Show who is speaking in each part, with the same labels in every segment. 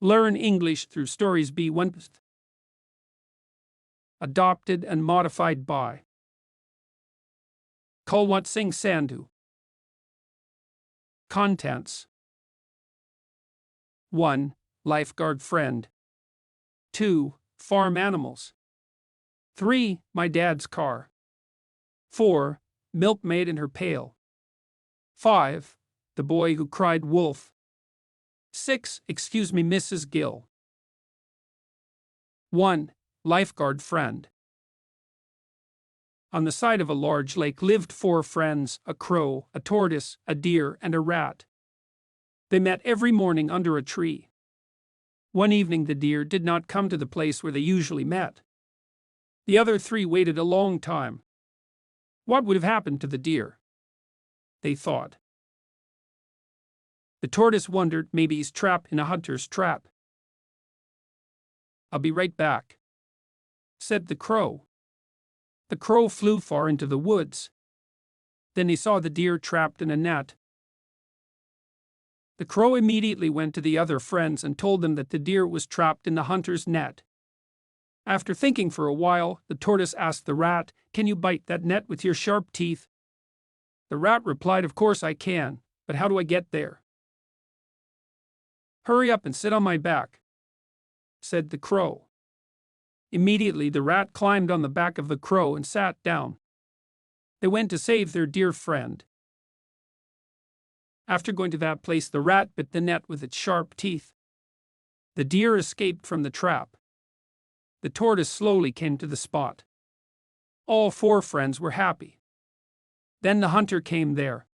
Speaker 1: Learn English through Stories B1. Adopted and modified by Kulwant Singh Sandhu. Contents: 1. Lifeguard friend. 2. Farm animals. 3. My dad's car. 4. Milkmaid and her pail. 5. The boy who cried wolf. 6. Excuse me, Mrs. Gill. 1. Lifeguard friend. On the side of a large lake lived 4 friends, a crow, a tortoise, a deer, and a rat. They met every morning under a tree. One evening the deer did not come to the place where they usually met. The other 3 waited a long time. What would have happened to the deer? They thought. The tortoise wondered, maybe he's trapped in a hunter's trap. "I'll be right back," said the crow. The crow flew far into the woods. Then he saw the deer trapped in a net. The crow immediately went to the other friends and told them that the deer was trapped in the hunter's net. After thinking for a while, the tortoise asked the rat, "Can you bite that net with your sharp teeth?" The rat replied, "Of course I can, but how do I get there?" "Hurry up and sit on my back," said the crow. Immediately the rat climbed on the back of the crow and sat down. They went to save their dear friend. After going to that place, the rat bit the net with its sharp teeth. The deer escaped from the trap. The tortoise slowly came to the spot. All 4 friends were happy. Then the hunter came there.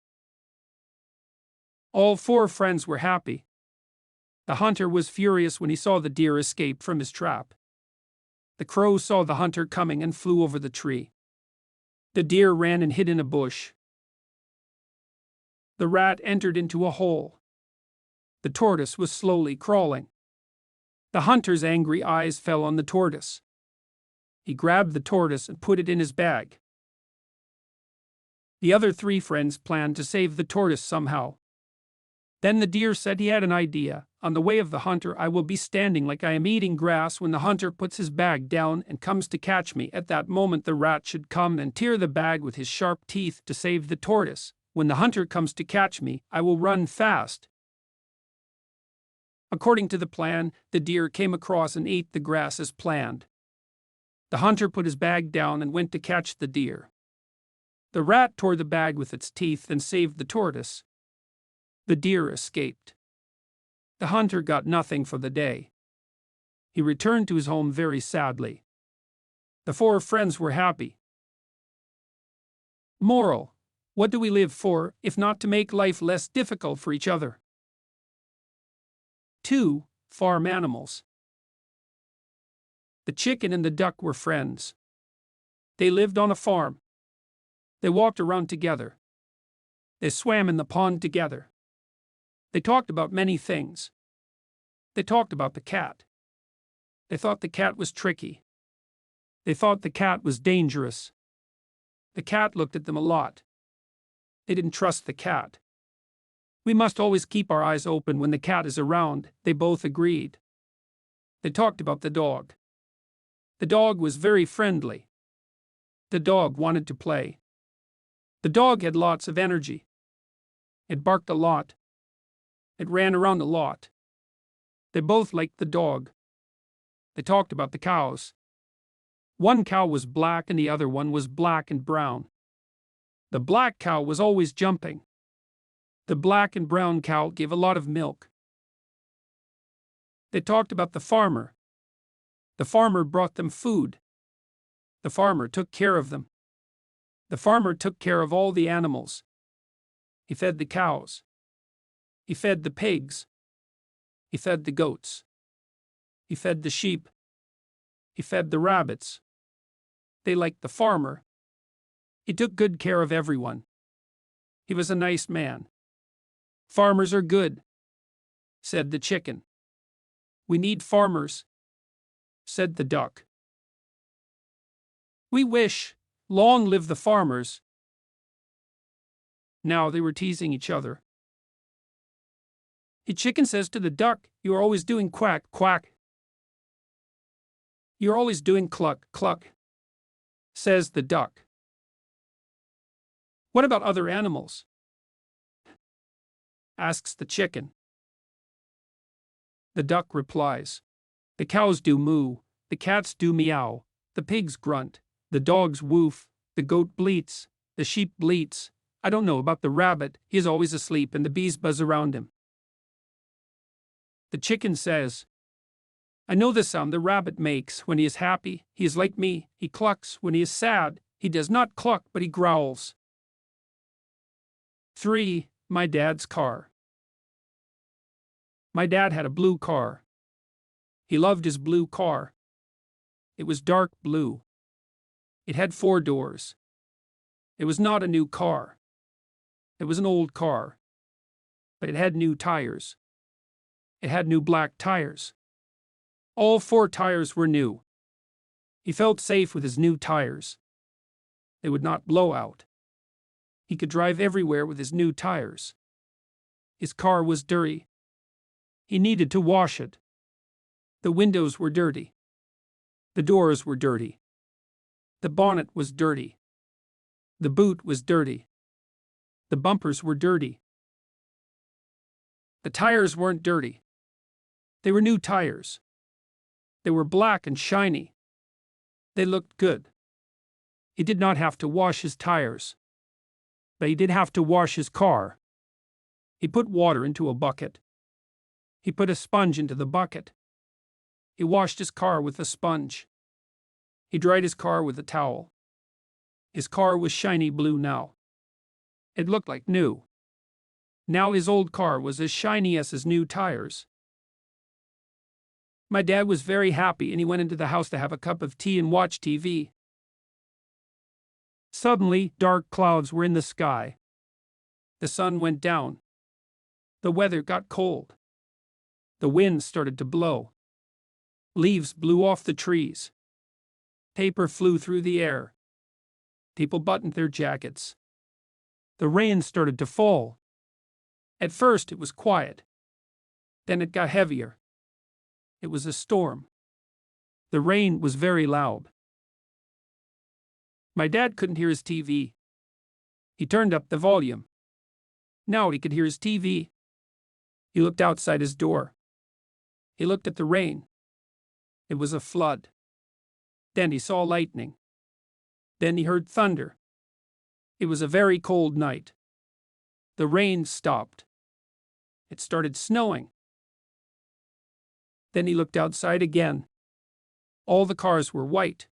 Speaker 1: All 4 friends were happy. The hunter was furious when he saw the deer escape from his trap. The crow saw the hunter coming and flew over the tree. The deer ran and hid in a bush. The rat entered into a hole. The tortoise was slowly crawling. The hunter's angry eyes fell on the tortoise. He grabbed the tortoise and put it in his bag. The other 3 friends planned to save the tortoise somehow. Then the deer said he had an idea. "On the way of the hunter I will be standing like I am eating grass when the hunter puts his bag down and comes to catch me. At that moment the rat should come and tear the bag with his sharp teeth to save the tortoise. When the hunter comes to catch me, I will run fast." According to the plan, the deer came across and ate the grass as planned. The hunter put his bag down and went to catch the deer. The rat tore the bag with its teeth and saved the tortoise. The deer escaped. The hunter got nothing for the day. He returned to his home very sadly. The 4 friends were happy. Moral: what do we live for, if not to make life less difficult for each other? 2. Farm animals. The chicken and the duck were friends. They lived on a farm. They walked around together. They swam in the pond together. They talked about many things. They talked about the cat. They thought the cat was tricky. They thought the cat was dangerous. The cat looked at them a lot. They didn't trust the cat. We must always keep our eyes open when the cat is around, they both agreed. They talked about the dog. The dog was very friendly. The dog wanted to play. The dog had lots of energy. It barked a lot. It ran around a lot. They both liked the dog. They talked about the cows. One cow was black and the other one was black and brown. The black cow was always jumping. The black and brown cow gave a lot of milk. They talked about the farmer. The farmer brought them food. The farmer took care of them. The farmer took care of all the animals. He fed the cows. He fed the pigs. He fed the goats. He fed the sheep. He fed the rabbits. They liked the farmer. He took good care of everyone. He was a nice man. "Farmers are good," said the chicken. "We need farmers," said the duck. "We wish, long live the farmers." Now they were teasing each other. The chicken says to the duck, "You are always doing quack, quack." "You're always doing cluck, cluck," says the duck. "What about other animals?" asks the chicken. The duck replies, "The cows do moo, the cats do meow, the pigs grunt, the dogs woof, the goat bleats, the sheep bleats. I don't know about the rabbit, he is always asleep and the bees buzz around him." The chicken says, "I know the sound the rabbit makes when he is happy. He is like me, he clucks. When he is sad, he does not cluck, but he growls." 3. My dad's car. My dad had a blue car. He loved his blue car. It was dark blue. It had 4 doors. It was not a new car. It was an old car. But it had new tires. It had new black tires. All 4 tires were new. He felt safe with his new tires. They would not blow out. He could drive everywhere with his new tires. His car was dirty. He needed to wash it. The windows were dirty. The doors were dirty. The bonnet was dirty. The boot was dirty. The bumpers were dirty. The tires weren't dirty. They were new tires. They were black and shiny. They looked good. He did not have to wash his tires. But he did have to wash his car. He put water into a bucket. He put a sponge into the bucket. He washed his car with a sponge. He dried his car with a towel. His car was shiny blue now. It looked like new. Now his old car was as shiny as his new tires. My dad was very happy and he went into the house to have a cup of tea and watch TV. Suddenly, dark clouds were in the sky. The sun went down. The weather got cold. The wind started to blow. Leaves blew off the trees. Paper flew through the air. People buttoned their jackets. The rain started to fall. At first it was quiet. Then it got heavier. It was a storm. The rain was very loud. My dad couldn't hear his TV. He turned up the volume. Now he could hear his TV. He looked outside his door. He looked at the rain. It was a flood. Then he saw lightning. Then he heard thunder. It was a very cold night. The rain stopped. It started snowing. Then he looked outside again. All the cars were white.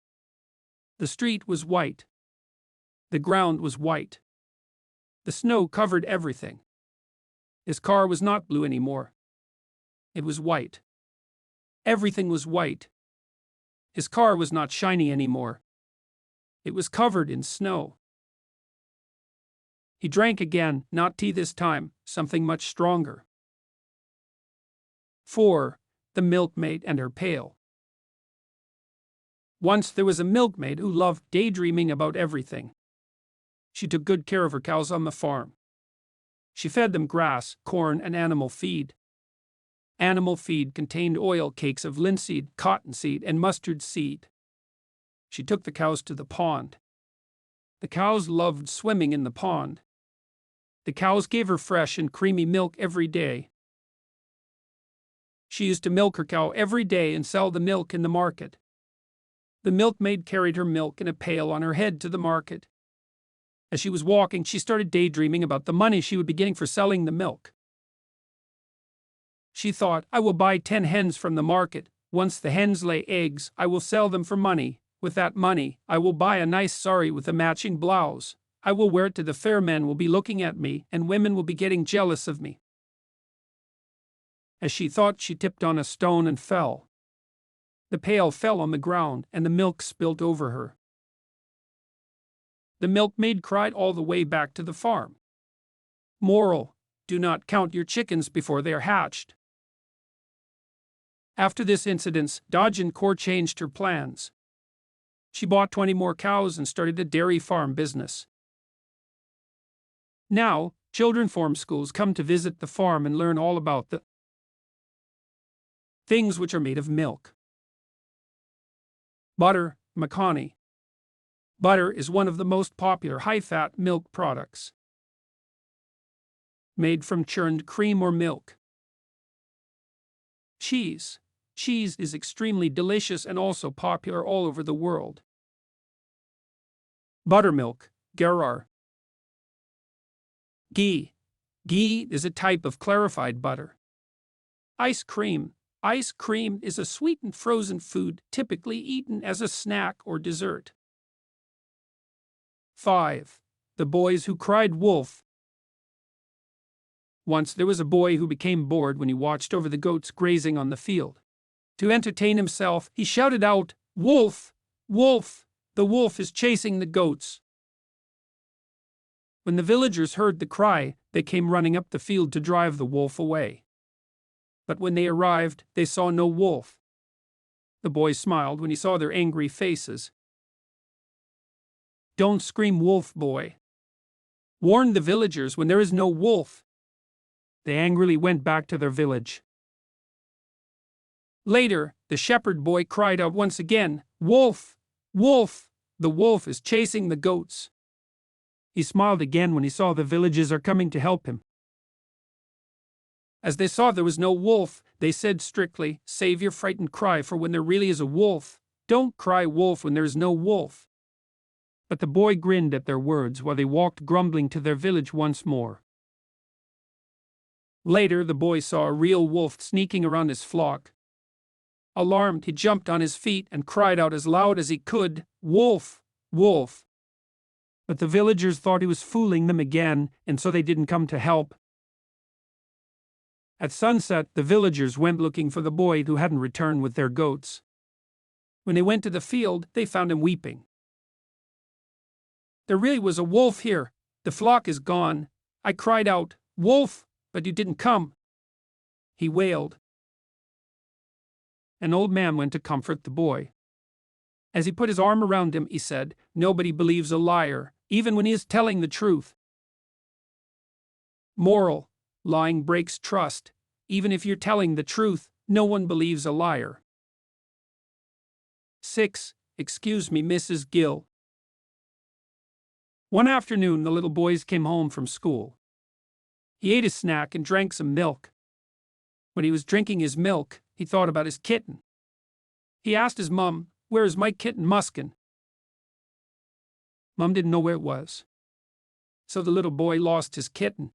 Speaker 1: The street was white. The ground was white. The snow covered everything. His car was not blue anymore. It was white. Everything was white. His car was not shiny anymore. It was covered in snow. He drank again, not tea this time, something much stronger. 4. The milkmaid and her pail. Once there was a milkmaid who loved daydreaming about everything. She took good care of her cows on the farm. She fed them grass, corn, and animal feed. Animal feed contained oil cakes of linseed, cottonseed, and mustard seed. She took the cows to the pond. The cows loved swimming in the pond. The cows gave her fresh and creamy milk every day. She used to milk her cow every day and sell the milk in the market. The milkmaid carried her milk in a pail on her head to the market. As she was walking, she started daydreaming about the money she would be getting for selling the milk. She thought, "I will buy 10 hens from the market. Once the hens lay eggs, I will sell them for money. With that money, I will buy a nice sari with a matching blouse. I will wear it to the fair. Men will be looking at me, and women will be getting jealous of me." As she thought, she tipped on a stone and fell. The pail fell on the ground, and the milk spilled over her. The milkmaid cried all the way back to the farm. Moral: do not count your chickens before they are hatched. After this incident, Agincourt changed her plans. She bought 20 more cows and started a dairy farm business. Now, children from schools come to visit the farm and learn all about the things which are made of milk. Butter, Makani. Butter is one of the most popular high-fat milk products, made from churned cream or milk. Cheese. Cheese is extremely delicious and also popular all over the world. Buttermilk, Garar. Ghee. Ghee is a type of clarified butter. Ice cream. Ice cream is a sweetened frozen food typically eaten as a snack or dessert. 5. The Boys Who Cried Wolf. Once there was a boy who became bored when he watched over the goats grazing on the field. To entertain himself, he shouted out, "Wolf! Wolf! The wolf is chasing the goats!" When the villagers heard the cry, they came running up the field to drive the wolf away. But when they arrived, they saw no wolf. The boy smiled when he saw their angry faces. "Don't scream wolf, boy. Warn the villagers when there is no wolf." They angrily went back to their village. Later, the shepherd boy cried out once again, "Wolf! Wolf! The wolf is chasing the goats." He smiled again when he saw the villagers are coming to help him. As they saw there was no wolf, they said strictly, "Save your frightened cry for when there really is a wolf. Don't cry wolf when there is no wolf." But the boy grinned at their words while they walked grumbling to their village once more. Later, the boy saw a real wolf sneaking around his flock. Alarmed, he jumped on his feet and cried out as loud as he could, "Wolf! Wolf!" But the villagers thought he was fooling them again, and so they didn't come to help. At sunset, the villagers went looking for the boy who hadn't returned with their goats. When they went to the field, they found him weeping. "There really was a wolf here. The flock is gone. I cried out, 'Wolf!' but you didn't come," he wailed. An old man went to comfort the boy. As he put his arm around him, he said, "Nobody believes a liar, even when he is telling the truth." Moral: lying breaks trust. Even if you're telling the truth, no one believes a liar. 6. Excuse me, Mrs. Gill. One afternoon, the little boys came home from school. He ate his snack and drank some milk. When he was drinking his milk, he thought about his kitten. He asked his mum, "Where is my kitten Muskin?" Mum didn't know where it was. So the little boy lost his kitten.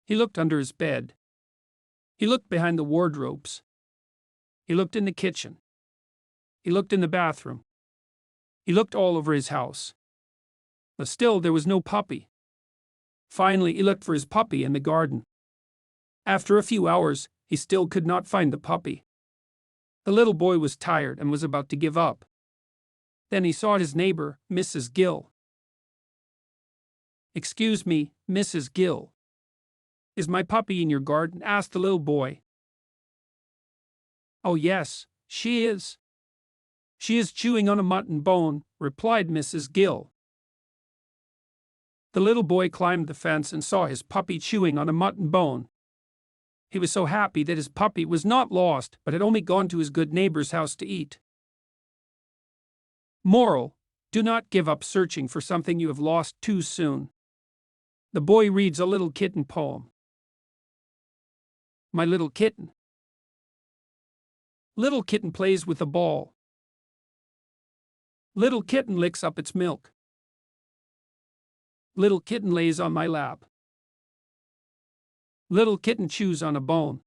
Speaker 1: He looked under his bed. He looked behind the wardrobes. He looked in the kitchen. He looked in the bathroom. He looked all over his house. But still there was no puppy. Finally, he looked for his puppy in the garden. After a few hours, he still could not find the puppy. The little boy was tired and was about to give up. Then he saw his neighbor, Mrs. Gill. "Excuse me, Mrs. Gill. Is my puppy in your garden?" asked the little boy. "Oh yes, she is. She is chewing on a mutton bone," replied Mrs. Gill. The little boy climbed the fence and saw his puppy chewing on a mutton bone. He was so happy that his puppy was not lost, but had only gone to his good neighbor's house to eat. Moral: do not give up searching for something you have lost too soon. The boy reads a little kitten poem. My little kitten. Little kitten plays with a ball. Little kitten licks up its milk. Little kitten lays on my lap. Little kitten chews on a bone.